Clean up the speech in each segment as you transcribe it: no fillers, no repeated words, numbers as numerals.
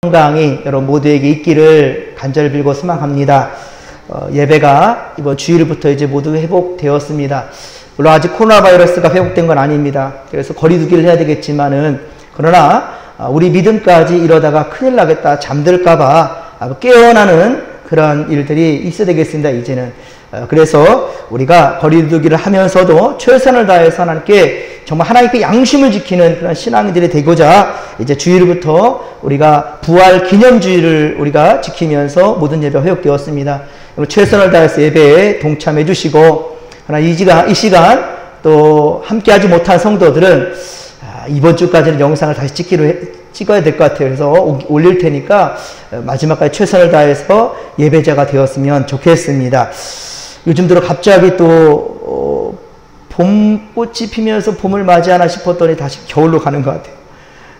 건강이 여러분 모두에게 있기를 간절히 빌고 소망합니다. 예배가 이번 주일부터 이제 모두 회복되었습니다. 물론 아직 코로나 바이러스가 회복된 건 아닙니다. 그래서 거리두기를 해야 되겠지만은, 그러나 우리 믿음까지 이러다가 큰일 나겠다, 잠들까봐 깨어나는 그런 일들이 있어야 되겠습니다, 이제는. 그래서 우리가 거리두기를 하면서도 최선을 다해서 하나님께 정말 하나님께 양심을 지키는 그런 신앙인들이 되고자 이제 주일부터 우리가 부활 기념주일을 우리가 지키면서 모든 예배가 회복되었습니다. 최선을 다해서 예배에 동참해 주시고, 그러나 이 시간 또 함께하지 못한 성도들은 이번 주까지는 영상을 다시 찍어야 될 것 같아요. 그래서 올릴 테니까 마지막까지 최선을 다해서 예배자가 되었으면 좋겠습니다. 요즘 들어 갑자기 또 봄꽃이 피면서 봄을 맞이하나 싶었더니 다시 겨울로 가는 것 같아요.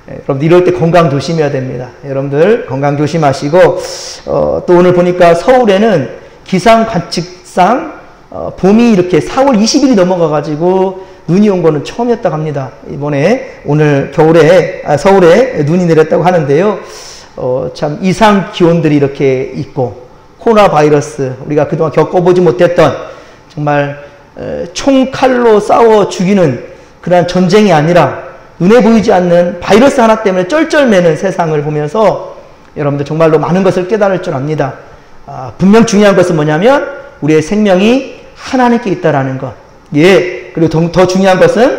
여러분들 이럴 때 건강 조심해야 됩니다. 여러분들 건강 조심하시고, 또 오늘 보니까 서울에는 기상 관측상 봄이 이렇게 4월 20일이 넘어가가지고 눈이 온 거는 처음이었다고 합니다. 이번에 오늘 겨울에 서울에 눈이 내렸다고 하는데요. 참 이상 기온들이 이렇게 있고, 코로나 바이러스, 우리가 그동안 겪어보지 못했던 정말 총칼로 싸워 죽이는 그런 전쟁이 아니라 눈에 보이지 않는 바이러스 하나 때문에 쩔쩔매는 세상을 보면서 여러분들 정말로 많은 것을 깨달을 줄 압니다. 분명 중요한 것은 뭐냐면 우리의 생명이 하나님께 있다라는 것. 예. 그리고 더 중요한 것은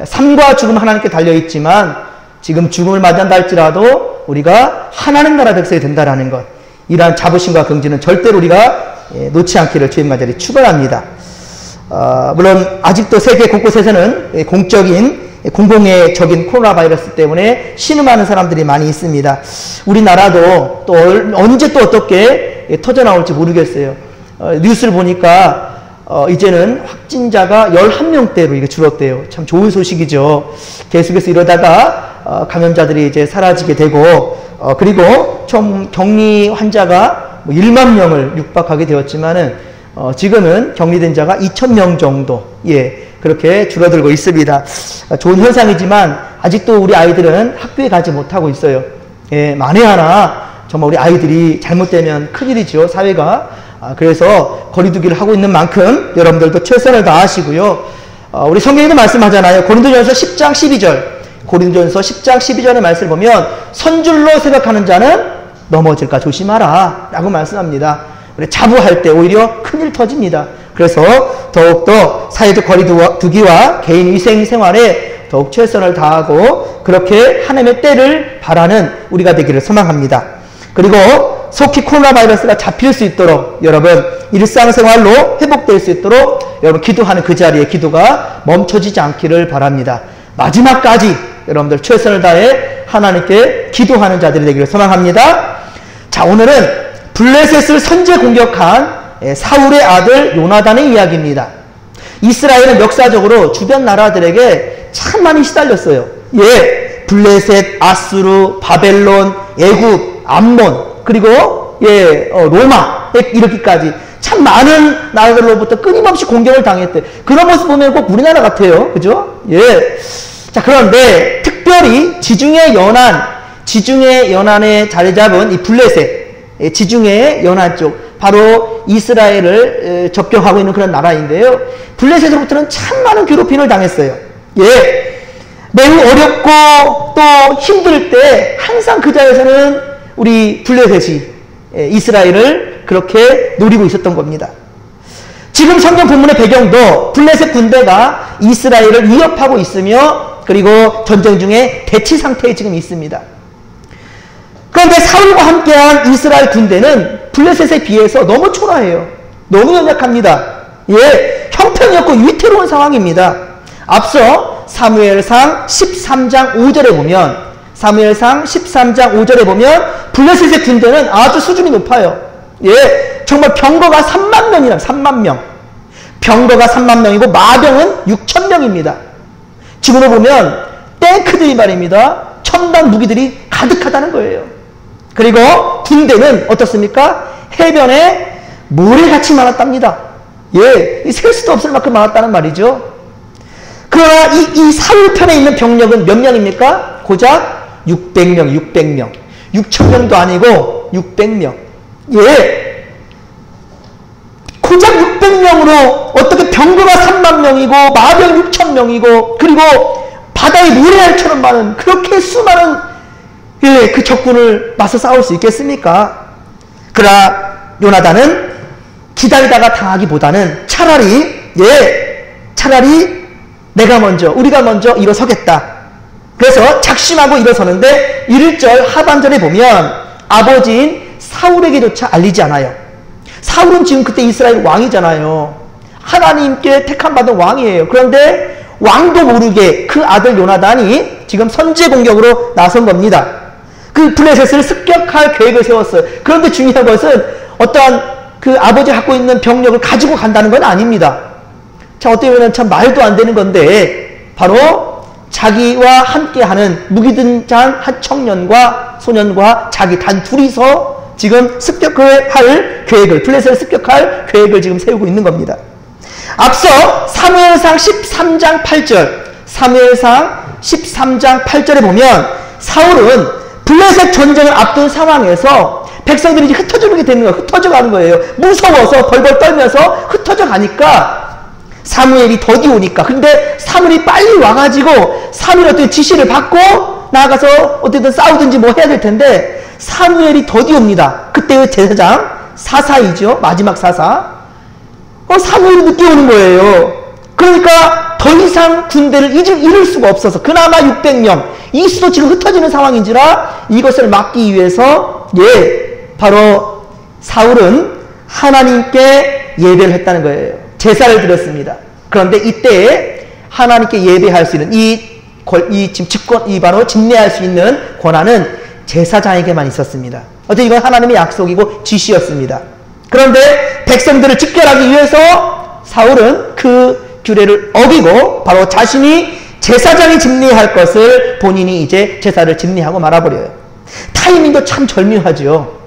삶과 죽음 하나님께 달려있지만 지금 죽음을 맞이한다 할지라도 우리가 하나님 나라 백성이 된다라는 것. 이러한 자부심과 긍지는 절대로 우리가 놓지 않기를 주님 간절히 축원합니다. 물론 아직도 세계 곳곳에서는 공공의적인 코로나 바이러스 때문에 신음하는 사람들이 많이 있습니다. 우리나라도 또 언제 또 어떻게 터져나올지 모르겠어요. 뉴스를 보니까 이제는 확진자가 11명대로 이게 줄었대요. 참 좋은 소식이죠. 계속해서 이러다가 감염자들이 이제 사라지게 되고, 그리고 총 격리 환자가 1만 명을 육박하게 되었지만은 지금은 격리된 자가 2,000명 정도, 그렇게 줄어들고 있습니다. 좋은 현상이지만 아직도 우리 아이들은 학교에 가지 못하고 있어요. 만에 하나 정말 우리 아이들이 잘못되면 큰일이죠, 사회가. 그래서 거리두기를 하고 있는 만큼 여러분들도 최선을 다하시고요. 우리 성경에도 말씀하잖아요. 고린도전서 10장 12절. 고린도전서 10장 12절의 말씀을 보면 선줄로 생각하는 자는 넘어질까 조심하라 라고 말씀합니다. 우리 자부할 때 오히려 큰일 터집니다. 그래서 더욱더 사회적 거리두기와 개인 위생 생활에 더욱 최선을 다하고 그렇게 하나님의 때를 바라는 우리가 되기를 소망합니다. 그리고 속히 코로나 바이러스가 잡힐 수 있도록 여러분 일상생활로 회복될 수 있도록 여러분 기도하는 그 자리에 기도가 멈춰지지 않기를 바랍니다. 마지막까지 여러분들 최선을 다해 하나님께 기도하는 자들이 되기를 소망합니다. 자, 오늘은 블레셋을 선제 공격한 사울의 아들 요나단의 이야기입니다. 이스라엘은 역사적으로 주변 나라들에게 참 많이 시달렸어요. 블레셋, 아수르, 바벨론, 애굽, 암몬, 그리고 로마 이렇게까지 참 많은 나라들로부터 끊임없이 공격을 당했대. 그런 모습 보면 꼭 우리나라 같아요. 그죠? 자, 그런데 특별히 지중해 연안에 자리 잡은 이 블레셋, 지중해 연안 쪽, 바로 이스라엘을 접경하고 있는 그런 나라인데요. 블레셋으로부터는 참 많은 괴롭힘을 당했어요. 매우 어렵고 또 힘들 때 항상 그 자리에서는 우리 블레셋이 이스라엘을 그렇게 노리고 있었던 겁니다. 지금 성경 본문의 배경도 블레셋 군대가 이스라엘을 위협하고 있으며 그리고 전쟁 중에 대치 상태에 지금 있습니다. 그런데 사울과 함께한 이스라엘 군대는 블레셋에 비해서 너무 초라해요. 너무 연약합니다. 형편이 없고 위태로운 상황입니다. 앞서 사무엘상 13장 5절에 보면 블레셋의 군대는 아주 수준이 높아요. 정말 병거가 3만 명이라 3만 명. 병거가 3만 명이고 마병은 6천 명입니다. 지금으로 보면 탱크들이 말입니다. 첨단 무기들이 가득하다는 거예요. 그리고 군대는 어떻습니까? 해변에 모래같이 많았답니다. 셀 수도 없을 만큼 많았다는 말이죠. 그러나 이 사울 편에 있는 병력은 몇 명입니까? 고작 600명. 6,000명도 아니고 600명. 예. 고작 600명으로 어떻게 병거가 3만 명이고 마병 6,000명이고 그리고 바다의 모래알처럼 많은 그렇게 수많은 예, 그 적군을 맞서 싸울 수 있겠습니까? 그러나 요나단은 기다리다가 당하기보다는 차라리 내가 먼저 우리가 먼저 일어서겠다. 그래서 작심하고 일어서는데 1절 하반절에 보면 아버지인 사울에게조차 알리지 않아요. 사울은 지금 그때 이스라엘 왕이잖아요. 하나님께 택함받은 왕이에요. 그런데 왕도 모르게 그 아들 요나단이 지금 선제 공격으로 나선 겁니다. 그 블레셋을 습격할 계획을 세웠어요. 그런데 중요한 것은 어떠한 그 아버지가 갖고 있는 병력을 가지고 간다는 건 아닙니다. 자, 어떻게 보면 참 말도 안 되는 건데 바로 자기와 함께하는 무기든 잔 한 청년과 소년과 자기 단 둘이서 지금 습격을 할 계획을 블레셋을 습격할 계획을 지금 세우고 있는 겁니다. 앞서 사무엘상 13장 8절 사무엘상 13장 8절에 보면 사울은 블레셋 전쟁을 앞둔 상황에서 백성들이 이제 흩어지게 되는 거예요. 흩어져 가는 거예요. 무서워서 벌벌 떨면서 흩어져 가니까 사무엘이 더디 오니까. 근데 사무엘이 빨리 와가지고 사무엘이 어떻게 지시를 받고 나아가서 어떻게든 싸우든지 뭐 해야 될 텐데 사무엘이 더디 옵니다. 그때의 제사장 사사이죠. 마지막 사사. 사무엘이 늦게 오는 거예요. 그러니까 더 이상 군대를 이룰 수가 없어서 그나마 600명 이 수도 지금 흩어지는 상황인지라 이것을 막기 위해서 바로 사울은 하나님께 예배를 했다는 거예요. 제사를 드렸습니다. 그런데 이때에 하나님께 예배할 수 있는 지금 바로 집례할 수 있는 권한은 제사장에게만 있었습니다. 어쨌든 이건 하나님의 약속이고 지시였습니다. 그런데 백성들을 직결하기 위해서 사울은 그 규례를 어기고 바로 자신이 제사장이 집례할 것을 본인이 이제 제사를 집례하고 말아버려요. 타이밍도 참 절묘하죠.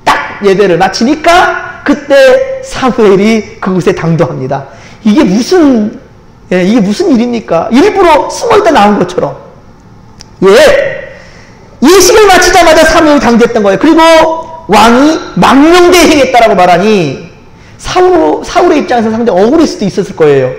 딱 예배를 마치니까 그때 사무엘이 그곳에 당도합니다. 이게 무슨 일입니까? 일부러 숨어있다 나온 것처럼. 예식을 마치자마자 사무엘이 당도했던 거예요. 그리고 왕이 망령되이 행했다라고 말하니 사울의 입장에서 상당히 억울할 수도 있었을 거예요.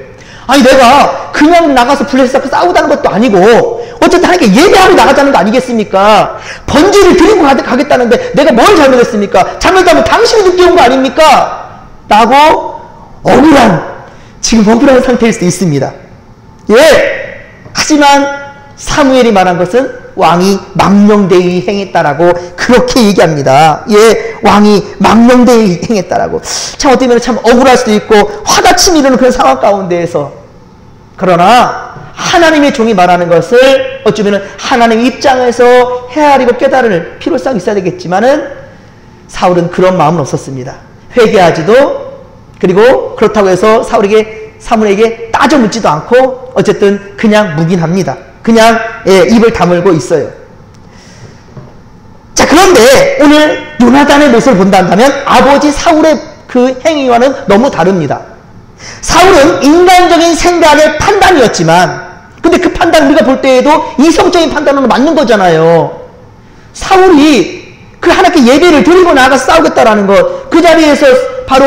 아니 내가 그냥 나가서 블레셋하고 싸우다는 것도 아니고 어쨌든 하나님께 예배하고 나가자는 거 아니겠습니까? 번제를 드리고 가겠다는데 내가 뭘 잘못했습니까? 잘못하면 당신이 늦게 온 거 아닙니까? 라고 지금 억울한 상태일 수도 있습니다. 하지만 사무엘이 말한 것은 왕이 망령되이 행했다라고 그렇게 얘기합니다. 왕이 망령되이 행했다라고. 참 어떻게 보면 참 억울할 수도 있고 화다침이 이르는 그런 상황 가운데에서 그러나 하나님의 종이 말하는 것을 어쩌면 하나님의 입장에서 헤아리고 깨달을 필요성이 있어야 되겠지만은 사울은 그런 마음은 없었습니다. 회개하지도 그리고 그렇다고 해서 사무엘에게 따져 묻지도 않고 어쨌든 그냥 묵인합니다. 그냥 입을 다물고 있어요. 자, 그런데 오늘 요나단의 모습을 본다면 아버지 사울의 그 행위와는 너무 다릅니다. 사울은 인간적인 생각의 판단이었지만 근데 그 판단 우리가 볼 때에도 이성적인 판단으로 맞는 거잖아요. 사울이 그 하나님께 예배를 드리고 나가서 싸우겠다라는 것, 그 자리에서 바로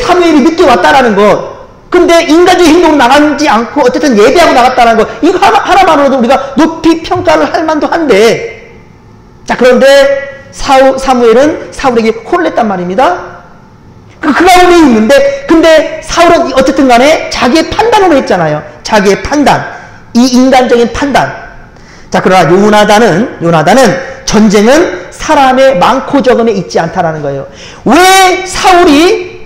사무엘이 늦게 왔다라는 것, 근데 인간적인 행동으로 나가지 않고 어쨌든 예배하고 나갔다는 거, 이거 하나만으로도 우리가 높이 평가를 할 만도 한데, 자, 그런데 사무엘은 사울에게 혼을 냈단 말입니다. 그 가운데 있는데, 근데 사울은 어쨌든 간에 자기의 판단으로 했잖아요. 자기의 판단, 이 인간적인 판단. 자, 그러나 요나단은 전쟁은 사람의 많고 적음에 있지 않다라는 거예요. 왜 사무엘이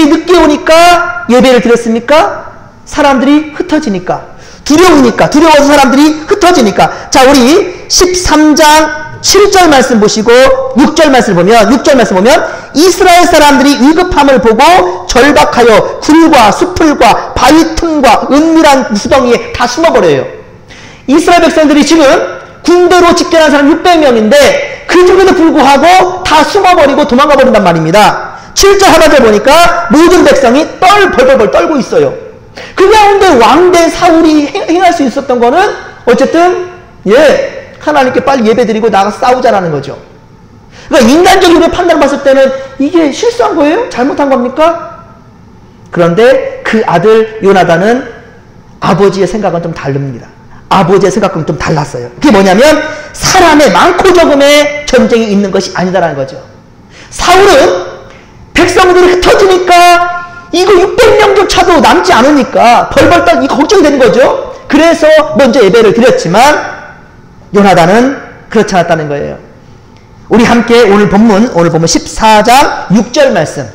늦게 오니까 예배를 드렸습니까? 사람들이 흩어지니까. 두려워서 사람들이 흩어지니까. 자, 우리 13장 7절 말씀 보시고 6절 말씀 보면 이스라엘 사람들이 위급함을 보고 절박하여 굴과 수풀과 바위 틈과 은밀한 무수덩이에 다 숨어버려요. 이스라엘 백성들이 지금 군대로 집결한 사람 600명인데 그 중에도 불구하고 다 숨어버리고 도망가 버린단 말입니다. 7절 하반절 보니까 모든 백성이 벌벌 떨고 있어요. 그 가운데 왕된 사울이 행할 수 있었던 거는 어쨌든 하나님께 빨리 예배드리고 나가서 싸우자라는 거죠. 그러니까 인간적으로 판단을 봤을 때는 이게 실수한 거예요? 잘못한 겁니까? 그런데 그 아들 요나단은 아버지의 생각은 좀 다릅니다. 아버지의 생각은 좀 달랐어요. 그게 뭐냐면 사람의 많고 적음의 전쟁이 있는 것이 아니다라는 거죠. 사울은 백성들이 흩어지니까 이거 600명조차도 남지 않으니까 벌벌 떨 이거 걱정이 되는 거죠. 그래서 먼저 예배를 드렸지만 요나단은 그렇지 않았다는 거예요. 우리 함께 오늘 본문 14장 6절 말씀,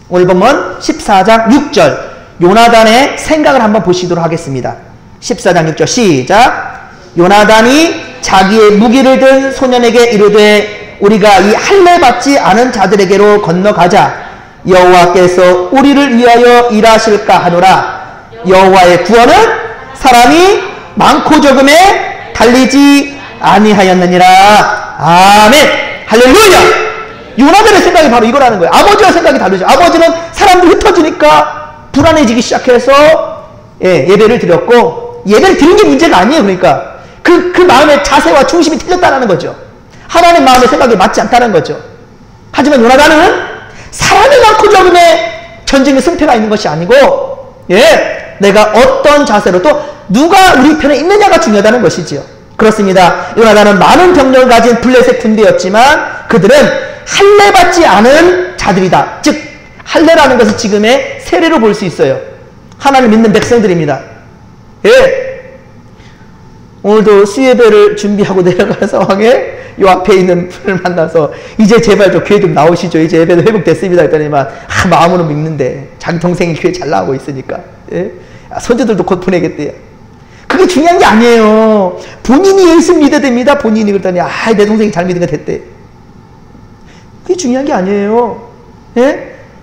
오늘 본문 14장 6절 요나단의 생각을 한번 보시도록 하겠습니다. 14장 6절 시작. 요나단이 자기의 무기를 든 소년에게 이르되 우리가 이 할례 받지 않은 자들에게로 건너가자. 여호와께서 우리를 위하여 일하실까 하노라. 여호와의 구원은 사람이 많고 적음에 달리지 아니하였느니라. 아멘. 할렐루야. 요나단의 생각이 바로 이거라는 거예요. 아버지와 생각이 다르죠. 아버지는 사람들이 흩어지니까 불안해지기 시작해서 예배를 드렸고, 예배를 드린 게 문제가 아니에요. 그러니까 그 마음의 자세와 중심이 틀렸다는 거죠. 하나님 마음의 생각이 맞지 않다는 거죠. 하지만 요나단은 사람이 많고 적음에 전쟁의 승패가 있는 것이 아니고, 내가 어떤 자세로 또 누가 우리 편에 있느냐가 중요하다는 것이지요. 그렇습니다. 요나단은 많은 병력을 가진 블레셋 군대였지만 그들은 할례받지 않은 자들이다. 즉 할례라는 것은 지금의 세례로 볼 수 있어요. 하나님 믿는 백성들입니다. 오늘도 수예배를 준비하고 내려가는 상황에 요 앞에 있는 분을 만나서 이제 제발 좀 교회 좀 나오시죠. 이제 예배도 회복됐습니다. 했더니만 마음으로 믿는데 자기 동생이 교회 잘 나오고 있으니까 손주들도 곧 보내겠대요. 그게 중요한 게 아니에요. 본인이 예수 믿어야 됩니다. 본인이. 그랬더니 내 동생이 잘 믿은 거 됐대. 그게 중요한 게 아니에요.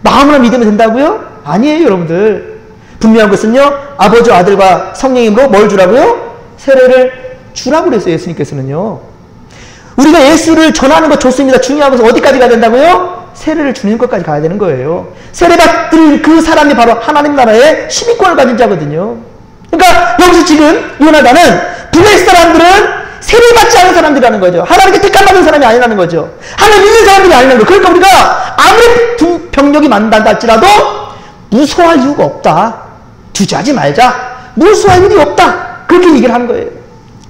마음으로 믿으면 된다고요? 아니에요, 여러분들. 분명한 것은요, 아버지와 아들과 성령님으로 뭘 주라고요? 세례를 주라고 그랬어요, 예수님께서는요. 우리가 예수를 전하는 거 좋습니다. 중요한 것은 어디까지 가야 된다고요? 세례를 주는 것까지 가야 되는 거예요. 세례받은 그 사람이 바로 하나님 나라의 시민권을 가진 자거든요. 그러니까 여기서 지금 요나단은 블레셋 사람들은 세례받지 않은 사람들이라는 거죠. 하나님께 택함받은 사람이 아니라는 거죠. 하나님 믿는 사람들이 아니라는 거죠. 그러니까 우리가 아무리 병력이 많다 할지라도 무서워할 이유가 없다. 주저하지 말자. 무서워할 일이 없다. 그렇게 얘기를 한 거예요.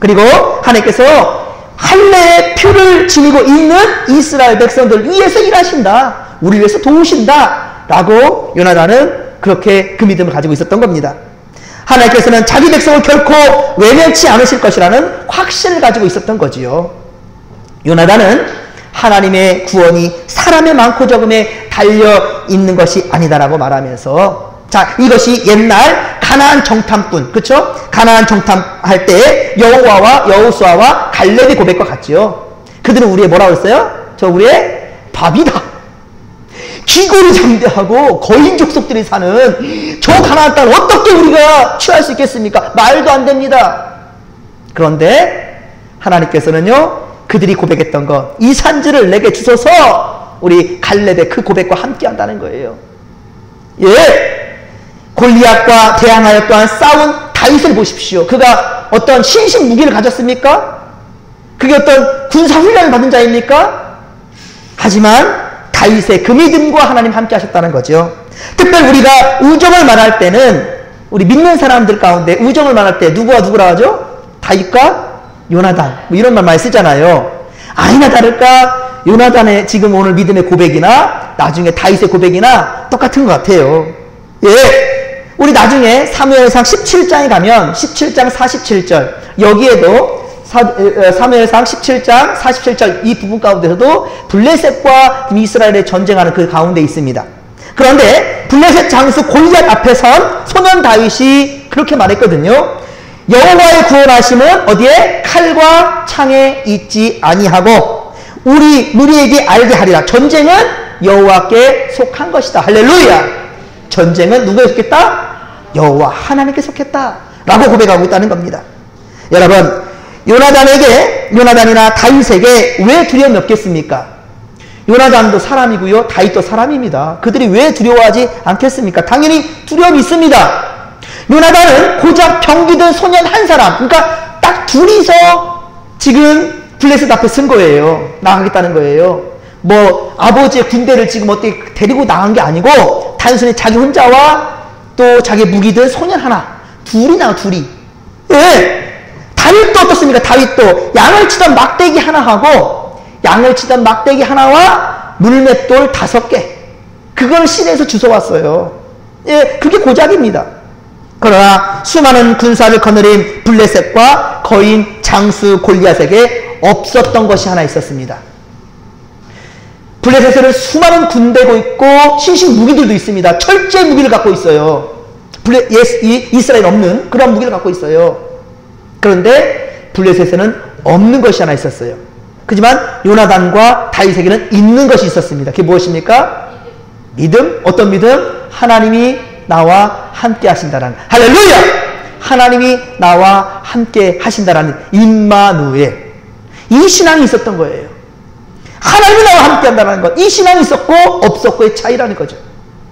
그리고 하나님께서 할례의 표를 지니고 있는 이스라엘 백성들 위해서 일하신다. 우리 위해서 도우신다. 라고 요나단은 그렇게 그 믿음을 가지고 있었던 겁니다. 하나님께서는 자기 백성을 결코 외면치 않으실 것이라는 확신을 가지고 있었던 거지요. 요나단은 하나님의 구원이 사람의 많고 적음에 달려있는 것이 아니다라고 말하면서, 자, 이것이 옛날 가나안 정탐꾼, 그쵸? 가나안 정탐할 때 여호와와 여호수아와 갈렙의 고백과 같지요. 그들은 우리의 뭐라고 했어요? 저 우리의 밥이다. 기골이 장대하고 거인 족속들이 사는 저 가나안 땅을 어떻게 우리가 취할 수 있겠습니까? 말도 안 됩니다. 그런데 하나님께서는요, 그들이 고백했던 것, 이 산지를 내게 주소서, 우리 갈렙의 그 고백과 함께 한다는 거예요. 골리앗과 대항하여 또한 싸운 다윗을 보십시오. 그가 어떤 신식 무기를 가졌습니까? 그게 어떤 군사훈련을 받은 자입니까? 하지만 다윗의 그 믿음과 하나님 함께 하셨다는 거죠. 특별히 우리가 우정을 말할 때는, 우리 믿는 사람들 가운데 우정을 말할 때 누구와 누구라 하죠? 다윗과 요나단, 뭐 이런 말 많이 쓰잖아요. 아니나 다를까 요나단의 지금 오늘 믿음의 고백이나 나중에 다윗의 고백이나 똑같은 것 같아요. 우리 나중에 사무엘상 17장에 가면 17장 47절, 여기에도 사무엘상 17장 47절 이 부분 가운데서도 블레셋과 이스라엘의 전쟁하는 그 가운데 있습니다. 그런데 블레셋 장수 골리앗 앞에 선 소년 다윗이 그렇게 말했거든요. 여호와의 구원하심은 어디에? 칼과 창에 있지 아니하고 우리에게 알게 하리라. 전쟁은 여호와께 속한 것이다. 할렐루야. 전쟁은 누구에 속했다? 여호와 하나님께 속했다 라고 고백하고 있다는 겁니다. 여러분, 요나단이나 다윗에게 왜 두려움이 없겠습니까? 요나단도 사람이고요, 다윗도 사람입니다. 그들이 왜 두려워하지 않겠습니까? 당연히 두려움이 있습니다. 요나단은 고작 병기든 소년 한 사람, 그러니까 딱 둘이서 지금 블레셋 앞에 쓴 거예요. 나가겠다는 거예요. 뭐 아버지의 군대를 지금 어떻게 데리고 나간 게 아니고 단순히 자기 혼자와 또 자기 무기들 소년 하나, 둘이 나와, 둘이. 예. 다윗도 어떻습니까? 다윗도 양을 치던 막대기 하나 하고 양을 치던 막대기 하나와 물맷돌 5개. 그걸 시내에서 주워왔어요. 예, 그게 고작입니다. 그러나 수많은 군사를 거느린 블레셋과 거인 장수 골리앗에게 없었던 것이 하나 있었습니다. 블레셋에는 수많은 군대고 있고 신식 무기들도 있습니다. 철제 무기를 갖고 있어요. 이스라엘 없는 그런 무기를 갖고 있어요. 그런데 블레셋에는 없는 것이 하나 있었어요. 하지만 요나단과 다윗에게는 있는 것이 있었습니다. 그게 무엇입니까? 믿음. 어떤 믿음? 하나님이 나와 함께 하신다라는, 할렐루야! 하나님이 나와 함께 하신다라는 임마누엘. 이 신앙이 있었던 거예요. 하나님이 나와 함께 한다는 것. 이 신앙이 있었고 없었고의 차이라는 거죠.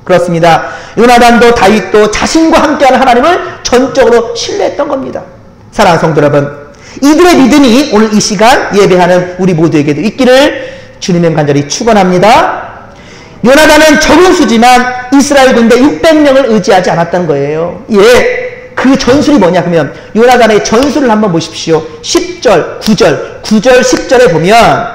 그렇습니다. 요나단도 다윗도 자신과 함께하는 하나님을 전적으로 신뢰했던 겁니다. 사랑하는 성도 여러분, 이들의 믿음이 오늘 이 시간 예배하는 우리 모두에게도 있기를 주님의 간절히 축원합니다. 요나단은 적은 수지만 이스라엘 군대 600명을 의지하지 않았던 거예요. 예, 그 전술이 뭐냐 그러면 요나단의 전술을 한번 보십시오. 10절, 9절, 10절에 보면,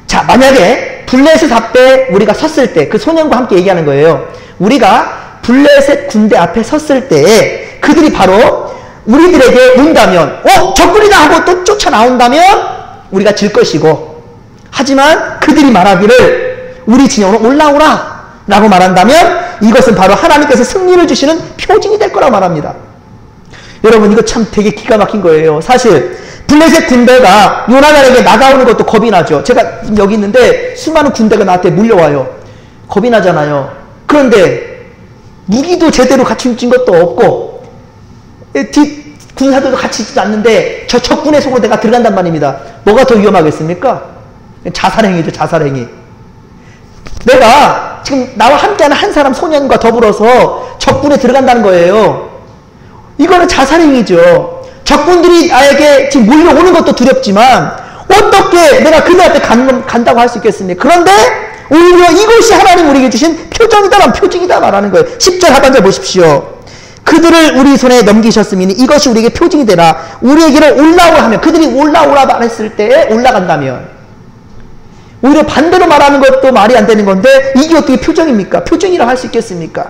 자, 만약에 블레셋 앞에 우리가 섰을 때, 그 소년과 함께 얘기하는 거예요. 우리가 블레셋 군대 앞에 섰을 때 그들이 바로 우리들에게 온다면, 적군이다 하고 또 쫓아나온다면 우리가 질 것이고, 하지만 그들이 말하기를 우리 진영으로 올라오라 라고 말한다면 이것은 바로 하나님께서 승리를 주시는 표징이 될 거라고 말합니다. 여러분, 이거 참 되게 기가 막힌 거예요. 사실 블레셋 군대가 요나단에게 나가오는 것도 겁이 나죠. 제가 지금 여기 있는데 수많은 군대가 나한테 몰려와요. 겁이 나잖아요. 그런데 무기도 제대로 갖춘 것도 없고 뒷 군사들도 같이 있지도 않는데 저 적군의 속으로 내가 들어간단 말입니다. 뭐가 더 위험하겠습니까? 자살행위죠, 자살행위. 내가 지금 나와 함께하는 한 사람 소년과 더불어서 적군에 들어간다는 거예요. 이거는 자살행위죠. 적군들이 나에게 지금 몰려오는 것도 두렵지만 어떻게 내가 그들한테 간다고 할 수 있겠습니까? 그런데 오히려 이것이 하나님 우리에게 주신 표징이다 말하는 거예요. 10절 하반절 보십시오. 그들을 우리 손에 넘기셨으니 이것이 우리에게 표징이 되라. 우리에게로 올라오라 하면, 그들이 올라오라 말했을 때 올라간다면, 오히려 반대로 말하는 것도 말이 안 되는 건데 이게 어떻게 표정입니까? 표정이라고 할 수 있겠습니까?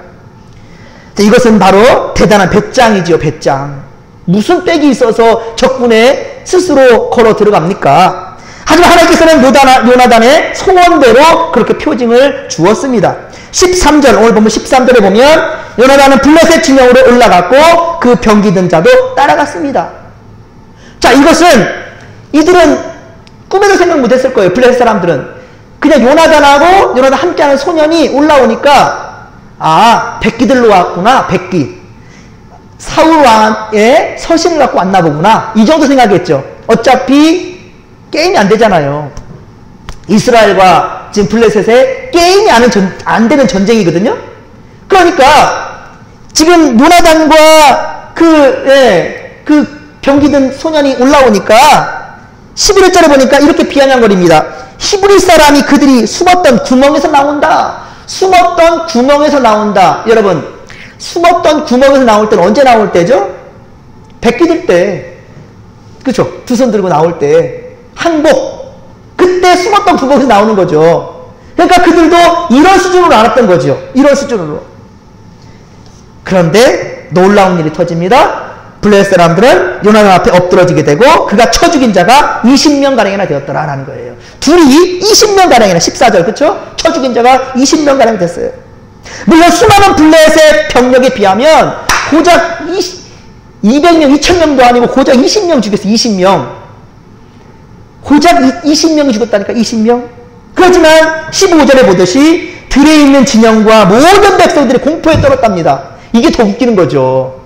이것은 바로 대단한 배짱이지요, 배짱. 무슨 빽이 있어서 적군에 스스로 걸어 들어갑니까? 하지만 하나님께서는 요나단의 소원대로 그렇게 표징을 주었습니다. 13절, 오늘 보면 13절에 보면 요나단은 블레셋 진영으로 올라갔고 그 병기 든 자도 따라갔습니다. 자, 이것은 이들은 꿈에도 생각 못했을 거예요. 블레셋 사람들은 그냥 요나단하고 요나단 함께하는 소년이 올라오니까, 아, 백기들로 왔구나. 백기, 사울 왕의 서신을 갖고 왔나 보구나, 이 정도 생각했죠. 어차피 게임이 안 되잖아요. 이스라엘과 지금 블레셋의 게임이 안 되는 전쟁이거든요. 그러니까 지금 요나단과 그 병기든 소년이 올라오니까 11절에 보니까 이렇게 비아냥거립니다. 히브리 사람이 그들이 숨었던 구멍에서 나온다. 숨었던 구멍에서 나온다. 여러분, 숨었던 구멍에서 나올 때는 언제 나올 때죠? 백기 들 때. 그렇죠? 두 손 들고 나올 때. 항복. 그때 숨었던 구멍에서 나오는 거죠. 그러니까 그들도 이런 수준으로 알았던 거죠. 이런 수준으로. 그런데 놀라운 일이 터집니다. 블레셋 사람들은 요나단 앞에 엎드러지게 되고 그가 쳐 죽인 자가 20명가량이나 되었더라라는 거예요. 둘이 20명가량이나, 14절, 그쵸? 쳐 죽인 자가 20명가량 됐어요. 물론 수많은 블레셋 병력에 비하면 고작 200명, 2000명도 아니고 고작 20명 죽였어요. 20명. 고작 20명이 죽었다니까, 20명. 그렇지만 15절에 보듯이 들에 있는 진영과 모든 백성들이 공포에 떨었답니다. 이게 더 웃기는 거죠.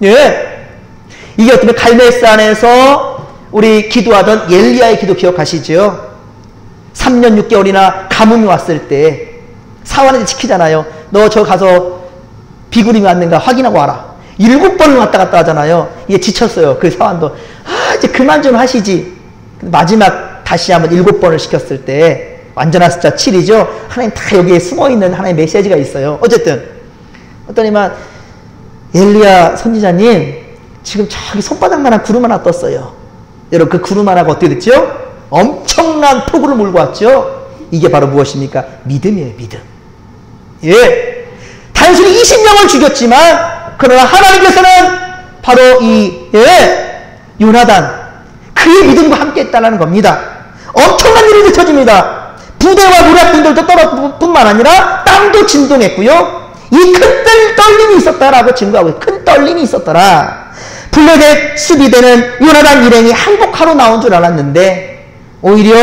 예. 이게 어떻게 갈멜산에서 우리 기도하던 엘리야의 기도 기억하시죠? 3년 6개월이나 가뭄이 왔을 때 사환한테 지키잖아요. 너 저 가서 비구름이 왔는가 확인하고 와라. 7번을 왔다 갔다 하잖아요. 이게 지쳤어요. 그 사환도. 아, 이제 그만 좀 하시지. 마지막 다시 한번 7번을 시켰을 때 완전한 숫자 7이죠. 하나님 다 여기에 숨어있는 하나님의 메시지가 있어요. 어쨌든 어떠니만 엘리야 선지자님 지금 저기 손바닥만한 구름 하나 떴어요. 여러분 그 구름 하나가 어떻게 됐죠? 엄청난 폭우를 몰고 왔죠. 이게 바로 무엇입니까? 믿음이에요. 믿음. 예, 단순히 20명을 죽였지만 그러나 하나님께서는 바로 이 요나단 그의 믿음과 함께 했다는 겁니다. 엄청난 일이 펼쳐집니다. 부대와 노략군들도 떨어질 뿐만 아니라 땅도 진동했고요. 이 큰 떨림이 있었다라고 증거하고 큰 떨림이 있었더라. 블레셋 수비대는 요나단 일행이 항복하러 나온 줄 알았는데 오히려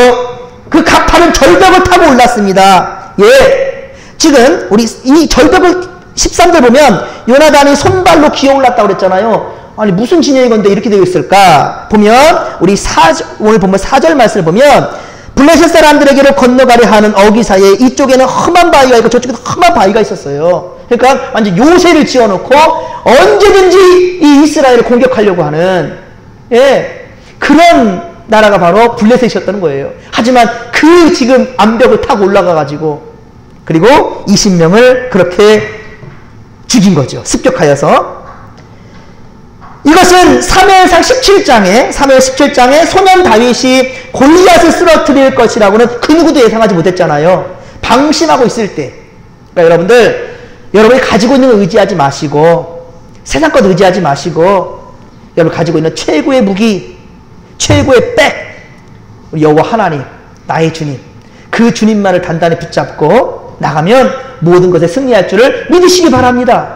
그 가파른 절벽을 타고 올랐습니다. 예, 지금 우리 이 절벽을 13절 보면 요나단이 손발로 기어 올랐다고 그랬잖아요. 아니 무슨 진영이 건데 이렇게 되어 있을까? 보면 우리 오늘 보면 4절 말씀을 보면 블레셋 사람들에게로 건너가려 하는 어기 사이에 이쪽에는 험한 바위가 있고 저쪽에도 험한 바위가 있었어요. 그러니까 완전 요새를 지어놓고 언제든지 이 이스라엘을 공격하려고 하는 그런 나라가 바로 블레셋이었다는 거예요. 하지만 그 지금 암벽을 타고 올라가가지고 그리고 20명을 그렇게 죽인 거죠. 습격하여서. 이것은 사무엘상 17장에 소년 다윗이 골리앗을 쓰러뜨릴 것이라고는 그 누구도 예상하지 못했잖아요. 방심하고 있을 때. 그러니까 여러분이 가지고 있는 걸 의지하지 마시고 세상 것 의지하지 마시고 여러분 가지고 있는 최고의 무기, 최고의 백, 우리 여호와 하나님, 나의 주님, 그 주님만을 단단히 붙잡고 나가면 모든 것에 승리할 줄을 믿으시기 바랍니다.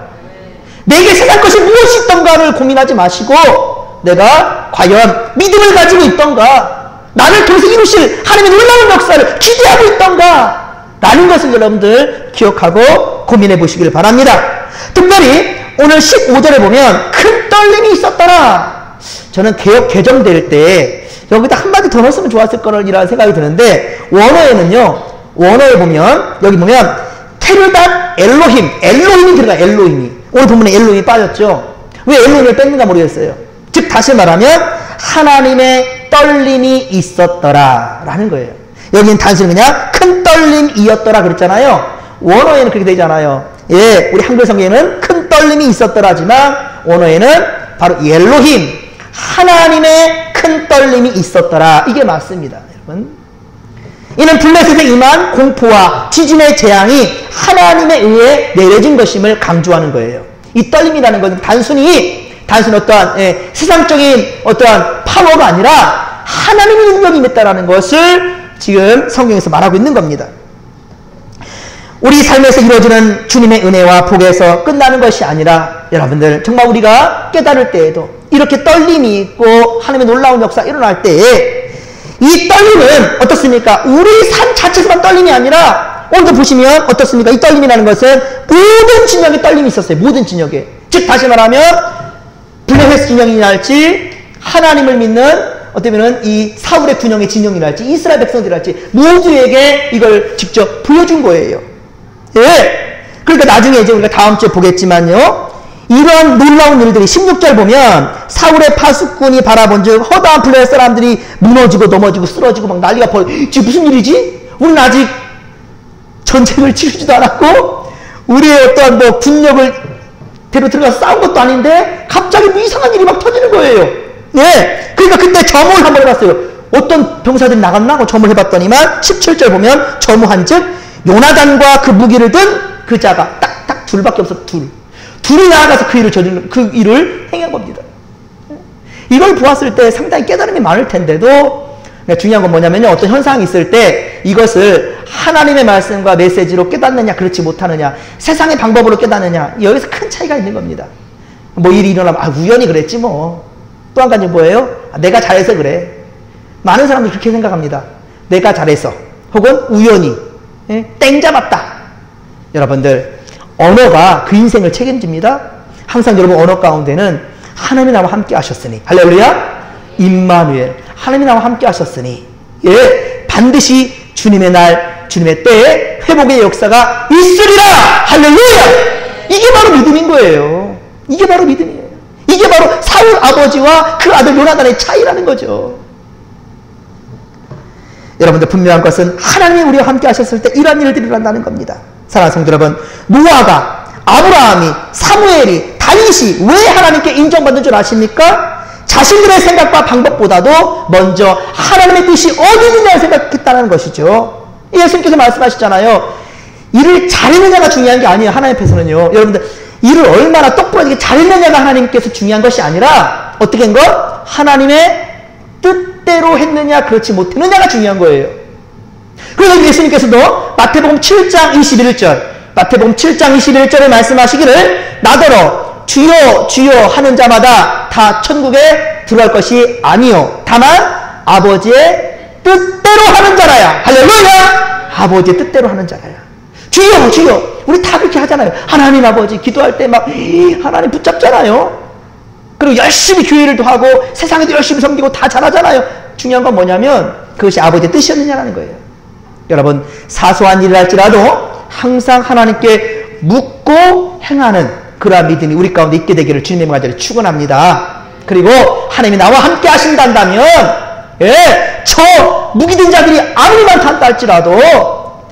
내게 세상 것이 무엇이 있던가를 고민하지 마시고 내가 과연 믿음을 가지고 있던가, 나를 통해서 이루실 하나님의 놀라운 역사를 기대하고 있던가 라는 것을 여러분들 기억하고 고민해 보시길 바랍니다. 특별히 오늘 15절에 보면 큰 떨림이 있었더라. 저는 개혁 개정될 때 여기다 한마디 더 넣었으면 좋았을 거라는 생각이 드는데 원어에 보면 여기 보면 테르단 엘로힘이 들어가. 엘로힘이 오늘 본문에 엘로힘이 빠졌죠. 왜 엘로힘을 뺐는가 모르겠어요. 즉 다시 말하면 하나님의 떨림이 있었더라 라는 거예요. 여기는 단순히 그냥 큰 떨림이었더라 그랬잖아요. 원어에는 그렇게 되잖아요. 예, 우리 한글 성경에는 큰 떨림이 있었더라지만 원어에는 바로 엘로힘, 하나님의 큰 떨림이 있었더라. 이게 맞습니다, 여러분. 이는 블레셋에 임한 공포와 지진의 재앙이 하나님에 의해 내려진 것임을 강조하는 거예요. 이 떨림이라는 것은 단순히 어떠한 세상적인 어떠한 파워가 아니라 하나님의 능력이 임했다라는 것을 지금 성경에서 말하고 있는 겁니다. 우리 삶에서 이루어지는 주님의 은혜와 복에서 끝나는 것이 아니라 여러분들 정말 우리가 깨달을 때에도 이렇게 떨림이 있고 하나님의 놀라운 역사가 일어날 때에 이 떨림은 어떻습니까? 우리 삶 자체에서만 떨림이 아니라 오늘도 보시면 어떻습니까? 이 떨림이라는 것은 모든 진영에 떨림이 있었어요. 모든 진영에. 즉 다시 말하면 블레셋 진영이랄지 하나님을 믿는 어쩌면은 이 사울의 군영의 진영이랄지 이스라엘 백성들이랄지 모두에게 이걸 직접 보여준 거예요. 예. 그러니까 나중에 이제 우리가 다음 주에 보겠지만요. 이런 놀라운 일들이 16절 보면 사울의 파수꾼이 바라본 즉 허다한 블레셋 사람들이 무너지고 넘어지고 쓰러지고 막 난리가 지금 무슨 일이지? 우리는 아직 전쟁을 치르지도 않았고 우리의 어떤 군력을 대로 들어가서 싸운 것도 아닌데 갑자기 뭐 이상한 일이 막 터지는 거예요. 예. 그러니까 그때 점호를 한번 해봤어요. 어떤 병사들이 나갔나? 하고 점호를 해봤더니만 17절 보면 점호한 즉 요나단과 그 무기를 든 그 자가 딱 둘밖에 없어. 둘이 나아가서 그 일을 행한 겁니다. 이걸 보았을 때 상당히 깨달음이 많을 텐데도 중요한 건 뭐냐면요. 어떤 현상이 있을 때 이것을 하나님의 말씀과 메시지로 깨닫느냐 그렇지 못하느냐 세상의 방법으로 깨닫느냐 여기서 큰 차이가 있는 겁니다. 뭐 일이 일어나면 우연히 그랬지 뭐. 또 한 가지 뭐예요? 내가 잘해서 그래. 많은 사람들이 그렇게 생각합니다. 내가 잘해서 혹은 우연히 땡 잡았다. 여러분들 언어가 그 인생을 책임집니다. 항상 여러분 언어 가운데는 하나님이 나와 함께 하셨으니 할렐루야 임마누엘 하나님이 나와 함께 하셨으니 예 반드시 주님의 날 주님의 때에 회복의 역사가 있으리라. 할렐루야. 이게 바로 믿음인 거예요. 이게 바로 믿음이에요. 이게 바로 사울 아버지와 그 아들 요나단의 차이라는 거죠. 여러분들 분명한 것은 하나님이 우리와 함께 하셨을 때 이러한 일들이 일어난다는 겁니다. 사랑하는 성도 여러분, 노아가, 아브라함이, 사무엘이, 다윗이 왜 하나님께 인정받는 줄 아십니까? 자신들의 생각과 방법보다도 먼저 하나님의 뜻이 어디 있느냐를 생각했다는 것이죠. 예수님께서 말씀하셨잖아요. 일을 잘했느냐가 중요한 게 아니에요. 하나님 앞에서는요. 여러분들 일을 얼마나 똑부러지게 잘했느냐가 하나님께서 중요한 것이 아니라 어떻게 한 것? 하나님의 뜻대로 했느냐 그렇지 못했느냐가 중요한 거예요. 그래서 예수님께서도 마태복음 7장 21절 마태복음 7장 21절에 말씀하시기를 나더러 주여 주여 하는 자마다 다 천국에 들어갈 것이 아니요 다만 아버지의 뜻대로 하는 자라야. 할렐루야. 아버지의 뜻대로 하는 자라야. 주여 주여. 우리 다 그렇게 하잖아요. 하나님 아버지 기도할 때 막 하나님 붙잡잖아요. 그리고 열심히 교회를 하고 세상에도 열심히 섬기고 다 잘하잖아요. 중요한 건 뭐냐면 그것이 아버지의 뜻이었느냐라는 거예요. 여러분 사소한 일을 할지라도 항상 하나님께 묻고 행하는 그러한 믿음이 우리 가운데 있게 되기를 주님의 말씀에 축원합니다. 그리고 하나님이 나와 함께 하신다면 저 무기든 자들이 아무리 많다 할지라도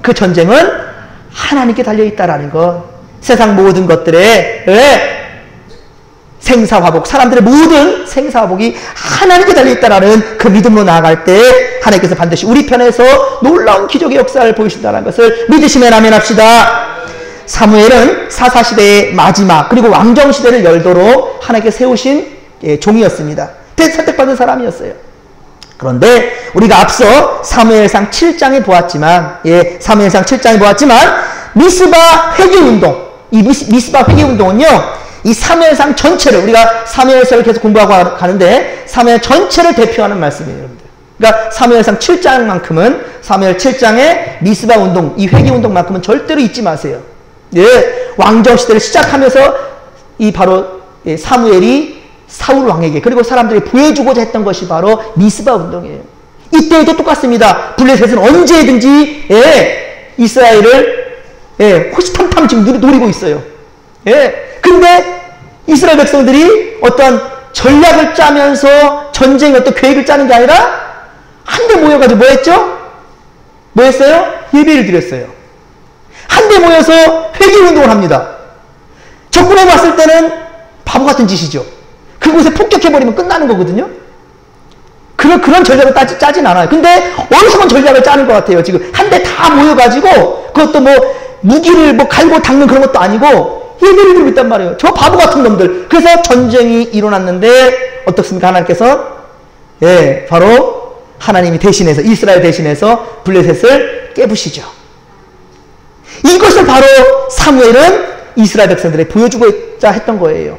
그 전쟁은 하나님께 달려있다라는 것. 세상 모든 것들의 생사화복, 사람들의 모든 생사화복이 하나님께 달려있다라는 그 믿음으로 나아갈 때 하나님께서 반드시 우리 편에서 놀라운 기적의 역사를 보여주신다는 것을 믿으시면 아멘합시다. 사무엘은 사사시대의 마지막 그리고 왕정시대를 열도록 하나님께 세우신 종이었습니다. 선택받은 사람이었어요. 그런데 우리가 앞서 사무엘상 7장에 보았지만 사무엘상 7장에 보았지만 미스바 회개운동, 이 미스바 회개운동은요 이 사무엘상 전체를 우리가 사무엘서를 계속 공부하고 가는데 사무엘 전체를 대표하는 말씀이에요. 여러분들. 그러니까 사무엘상 7장만큼은 사무엘 7장의 미스바 운동, 이 회개운동만큼은 절대로 잊지 마세요. 왕정시대를 시작하면서 이 바로 사무엘이 사울 왕에게 그리고 사람들이 보여주고자 했던 것이 바로 미스바 운동이에요. 이때에도 똑같습니다. 블레셋은 언제든지 이스라엘을 호시탐탐 지금 노리고 있어요. 근데 이스라엘 백성들이 어떤 전략을 짜면서 전쟁의 어떤 계획을 짜는 게 아니라 한데 모여가지고 뭐 했죠? 뭐 했어요? 예배를 드렸어요. 한데 모여서 회개운동을 합니다. 접근해 봤을 때는 바보 같은 짓이죠. 그곳에 폭격해버리면 끝나는 거거든요. 그런 전략을 짜진 않아요. 근데 어리석은 전략을 짜는 것 같아요. 지금 한데 다 모여가지고 그것도 뭐 무기를 뭐 갈고 닦는 그런 것도 아니고 예배를 드리고 있단 말이에요. 저 바보 같은 놈들. 그래서 전쟁이 일어났는데 어떻습니까? 하나님께서 바로 하나님이 대신해서 이스라엘 대신해서 블레셋을 깨부시죠. 이것을 바로 사무엘은 이스라엘 백성들에 보여주고자 했던 거예요.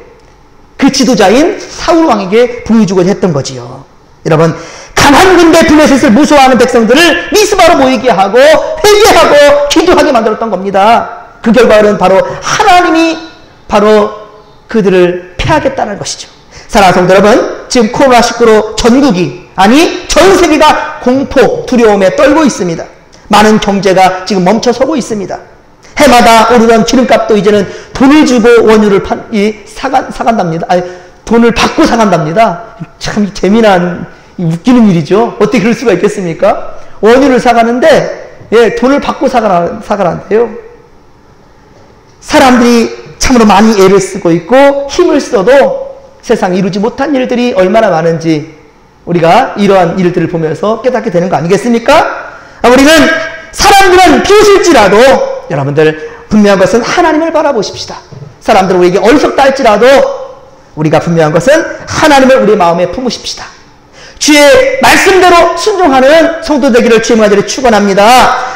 그 지도자인 사울 왕에게 보여주고자 했던 거지요. 여러분 강한 군대 블레셋을 무서워하는 백성들을 미스바로 모이게 하고 회개하고 기도하게 만들었던 겁니다. 그 결과는 바로 하나님이 바로 그들을 패하겠다는 것이죠. 사랑하는 성도 여러분, 지금 코로나19로 전국이 아니 전 세계가 공포, 두려움에 떨고 있습니다. 많은 경제가 지금 멈춰서고 있습니다. 해마다 오르던 기름값도 이제는 돈을 주고 원유를 사간답니다. 아니, 돈을 받고 사간답니다. 참 재미난 웃기는 일이죠. 어떻게 그럴 수가 있겠습니까? 원유를 사가는데 돈을 받고 사가란대요. 사람들이 참으로 많이 애를 쓰고 있고 힘을 써도 세상에 이루지 못한 일들이 얼마나 많은지 우리가 이러한 일들을 보면서 깨닫게 되는 거 아니겠습니까? 우리는 사람들은 비웃을지라도 여러분들 분명한 것은 하나님을 바라보십시다. 사람들은 우리에게 어리석다 할지라도 우리가 분명한 것은 하나님을 우리 마음에 품으십시다. 주의 말씀대로 순종하는 성도 되기를 주의 말들을 축원합니다.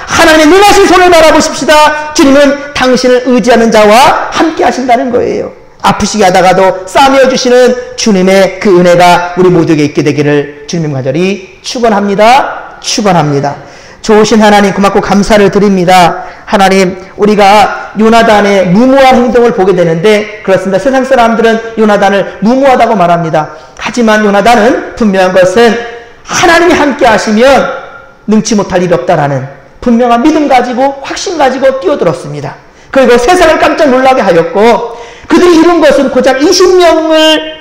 하나님의 능하신 손을 바라보십시다. 주님은 당신을 의지하는 자와 함께 하신다는 거예요. 아프시게 하다가도 싸매어 주시는 주님의 그 은혜가 우리 모두에게 있게 되기를 주님의 간절히 축원합니다. 축원합니다. 좋으신 하나님 고맙고 감사를 드립니다. 하나님 우리가 요나단의 무모한 행동을 보게 되는데 그렇습니다. 세상 사람들은 요나단을 무모하다고 말합니다. 하지만 요나단은 분명한 것은 하나님이 함께 하시면 능치 못할 일이 없다라는 분명한 믿음 가지고 확신 가지고 뛰어들었습니다. 그리고 세상을 깜짝 놀라게 하였고 그들이 이룬 것은 고작 20명을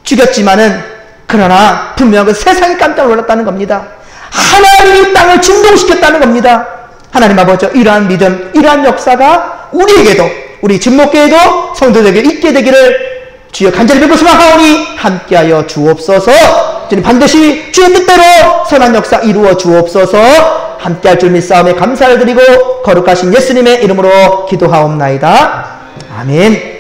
죽였지만은 그러나 분명한 것은 세상이 깜짝 놀랐다는 겁니다. 하나님이 땅을 진동시켰다는 겁니다. 하나님 아버지, 이러한 믿음, 이러한 역사가 우리에게도, 우리 진목교회도 성도들에게 있게 되기를 주여 간절히 뵙고 소망하오니 함께하여 주옵소서. 주님 반드시 주의 뜻대로 선한 역사 이루어 주옵소서. 함께할 줄 믿사오며 감사를 드리고 거룩하신 예수님의 이름으로 기도하옵나이다. 아멘.